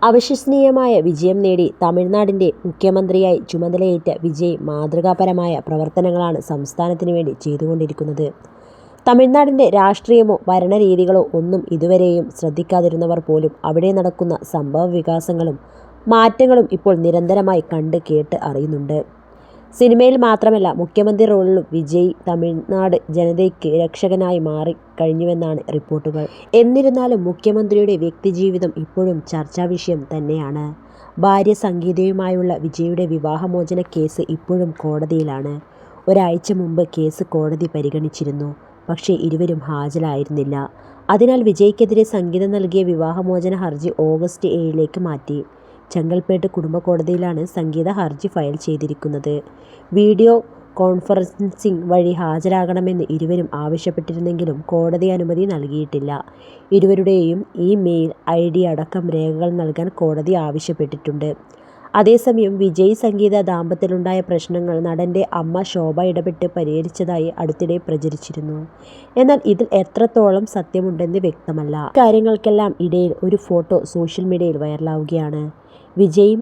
അവിശ്വസനീയമായ വിജയം നേടി തമിഴ്നാടിൻ്റെ മുഖ്യമന്ത്രിയായി ചുമതലയേറ്റ വിജയ് മാതൃകാപരമായ പ്രവർത്തനങ്ങളാണ് സംസ്ഥാനത്തിന് വേണ്ടി ചെയ്തുകൊണ്ടിരിക്കുന്നത്. തമിഴ്നാടിൻ്റെ രാഷ്ട്രീയമോ ഭരണരീതികളോ ഒന്നും ഇതുവരെയും ശ്രദ്ധിക്കാതിരുന്നവർ പോലും അവിടെ നടക്കുന്ന സംഭവവികാസങ്ങളും മാറ്റങ്ങളും ഇപ്പോൾ നിരന്തരമായി കണ്ട് കേട്ട് അറിയുന്നുണ്ട്. സിനിമയിൽ മാത്രമല്ല, മുഖ്യമന്ത്രി റോളിലും വിജയ് തമിഴ്നാട് ജനതയ്ക്ക് രക്ഷകനായി മാറിക്കഴിഞ്ഞുവെന്നാണ് റിപ്പോർട്ടുകൾ. എന്നിരുന്നാലും മുഖ്യമന്ത്രിയുടെ വ്യക്തിജീവിതം ഇപ്പോഴും ചർച്ചാവിഷയം തന്നെയാണ്. ഭാര്യ സംഗീതയുമായുള്ള വിജയുടെ വിവാഹമോചന കേസ് ഇപ്പോഴും കോടതിയിലാണ്. ഒരാഴ്ച മുമ്പ് കേസ് കോടതി പരിഗണിച്ചിരുന്നു. പക്ഷേ ഇരുവരും ഹാജരായിരുന്നില്ല. അതിനാൽ വിജയ്ക്കെതിരെ സംഗീത നൽകിയ വിവാഹമോചന ഹർജി ഓഗസ്റ്റ് 7 മാറ്റി. ചെങ്കൽപ്പേട്ട് കുടുംബ കോടതിയിലാണ് സംഗീത ഹർജി ഫയൽ ചെയ്തിരിക്കുന്നത്. വീഡിയോ കോൺഫറൻസിംഗ് വഴി ഹാജരാകണമെന്ന് ഇരുവരും ആവശ്യപ്പെട്ടിരുന്നെങ്കിലും കോടതി അനുമതി നൽകിയിട്ടില്ല. ഇരുവരുടെയും ഇമെയിൽ ID അടക്കം രേഖകൾ നൽകാൻ കോടതി ആവശ്യപ്പെട്ടിട്ടുണ്ട്. അതേസമയം വിജയ് സംഗീത ദാമ്പത്യത്തിലുണ്ടായ പ്രശ്നങ്ങൾ നടൻ്റെ അമ്മ ശോഭ ഇടപെട്ട് പരിഹരിച്ചതായി അടുത്തിടെ പ്രചരിച്ചിരുന്നു. എന്നാൽ ഇതിൽ എത്രത്തോളം സത്യമുണ്ടെന്ന് വ്യക്തമല്ല. ഇക്കാര്യങ്ങൾക്കെല്ലാം ഇടയിൽ ഒരു ഫോട്ടോ സോഷ്യൽ മീഡിയയിൽ വൈറലാവുകയാണ്. വിജയ്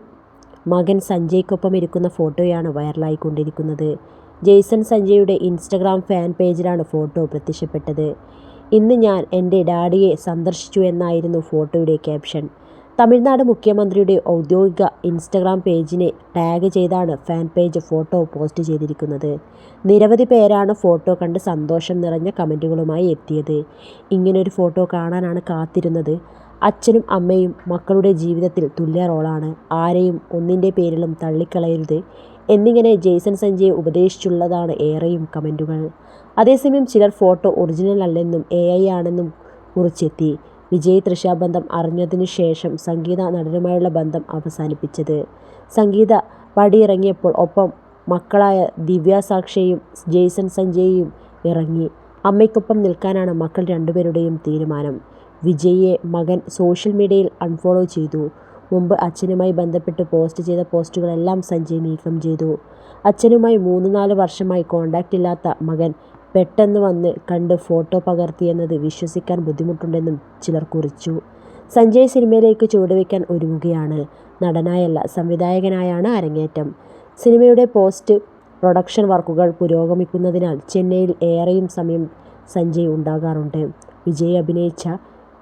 മകൻ സഞ്ജയ്ക്കൊപ്പം ഇരിക്കുന്ന ഫോട്ടോയാണ് വൈറലായിക്കൊണ്ടിരിക്കുന്നത്. ജെയ്സൺ സഞ്ജയുടെ ഇൻസ്റ്റഗ്രാം ഫാൻ പേജിലാണ് ഫോട്ടോ പ്രത്യക്ഷപ്പെട്ടത്. ഇന്ന് ഞാൻ എൻ്റെ ഡാഡിയെ സന്ദർശിച്ചു എന്നായിരുന്നു ഫോട്ടോയുടെ ക്യാപ്ഷൻ. തമിഴ്നാട് മുഖ്യമന്ത്രിയുടെ ഔദ്യോഗിക ഇൻസ്റ്റഗ്രാം പേജിനെ ടാഗ് ചെയ്താണ് ഫാൻ പേജ് ഫോട്ടോ പോസ്റ്റ് ചെയ്തിരിക്കുന്നത്. നിരവധി പേരാണ് ഫോട്ടോ കണ്ട് സന്തോഷം നിറഞ്ഞ കമൻറ്റുകളുമായി എത്തിയത്. ഇങ്ങനൊരു ഫോട്ടോ കാണാനാണ് കാത്തിരുന്നത്. അച്ഛനും അമ്മയും മക്കളുടെ ജീവിതത്തിൽ തുല്യ റോളാണ്. ആരെയും ഒന്നിൻ്റെ പേരിലും തള്ളിക്കളയരുത് എന്നിങ്ങനെ ജെയ്സൺ സഞ്ജയെ ഉപദേശിച്ചുള്ളതാണ് ഏറെയും കമൻറ്റുകൾ. അതേസമയം ചിലർ ഫോട്ടോ ഒറിജിനൽ അല്ലെന്നും AI ആണെന്നും കുറിച്ചെത്തി. വിജയ് തൃഷ ബന്ധം അറിഞ്ഞതിനു ശേഷം സംഗീത നടനുമായുള്ള ബന്ധം അവസാനിപ്പിച്ചത്. സംഗീത പടിയിറങ്ങിയപ്പോൾ ഒപ്പം മക്കളായ ദിവ്യ സാക്ഷിയും ജെയ്സൺ സഞ്ജയും ഇറങ്ങി. അമ്മയ്ക്കൊപ്പം നിൽക്കാനാണ് മക്കൾ രണ്ടുപേരുടെയും തീരുമാനം. വിജയിയെ മകൻ സോഷ്യൽ മീഡിയയിൽ അൺഫോളോ ചെയ്തു. മുമ്പ് അച്ഛനുമായി ബന്ധപ്പെട്ട് പോസ്റ്റ് ചെയ്ത പോസ്റ്റുകളെല്ലാം സഞ്ജയ് നീക്കം ചെയ്തു. അച്ഛനുമായി 3-4 വർഷമായി കോണ്ടാക്റ്റ് ഇല്ലാത്ത മകൻ പെട്ടെന്ന് വന്ന് കണ്ട് ഫോട്ടോ പകർത്തിയെന്നത് വിശ്വസിക്കാൻ ബുദ്ധിമുട്ടുണ്ടെന്നും ചിലർ കുറിച്ചു. സഞ്ജയ് സിനിമയിലേക്ക് ചുവടുവയ്ക്കാൻ ഒരുങ്ങുകയാണ്. നടനായല്ല, സംവിധായകനായാണ് അരങ്ങേറ്റം. സിനിമയുടെ പോസ്റ്റ് പ്രൊഡക്ഷൻ വർക്കുകൾ പുരോഗമിക്കുന്നതിനാൽ ചെന്നൈയിൽ ഏറെയും സമയം സഞ്ജയ് ഉണ്ടാകാറുണ്ട്. വിജയ് അഭിനയിച്ച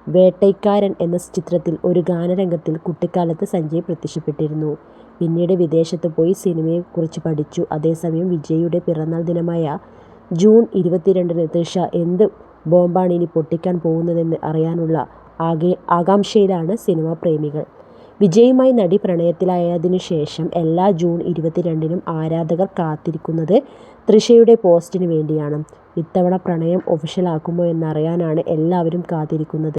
വേട്ടയ്ക്കാരൻ എന്ന ചിത്രത്തിൽ ഒരു ഗാനരംഗത്തിൽ കുട്ടിക്കാലത്ത് സഞ്ജയ് പ്രത്യക്ഷപ്പെട്ടിരുന്നു. പിന്നീട് വിദേശത്ത് പോയി സിനിമയെക്കുറിച്ച് പഠിച്ചു. അതേസമയം വിജയിയുടെ പിറന്നാൾ ദിനമായ ജൂൺ 22 തൃഷ എന്ത് ബോംബാണ് ഇനി പൊട്ടിക്കാൻ പോകുന്നതെന്ന് അറിയാനുള്ള ആകാംക്ഷയിലാണ് സിനിമാ പ്രേമികൾ. വിജയുമായി നടി പ്രണയത്തിലായതിനു ശേഷം എല്ലാ ജൂൺ 22 ആരാധകർ കാത്തിരിക്കുന്നത് തൃഷയുടെ പോസ്റ്റിന് വേണ്ടിയാണ്. ഇത്തവണ പ്രണയം ഒഫീഷ്യലാക്കുമോ എന്നറിയാനാണ് എല്ലാവരും കാത്തിരിക്കുന്നത്.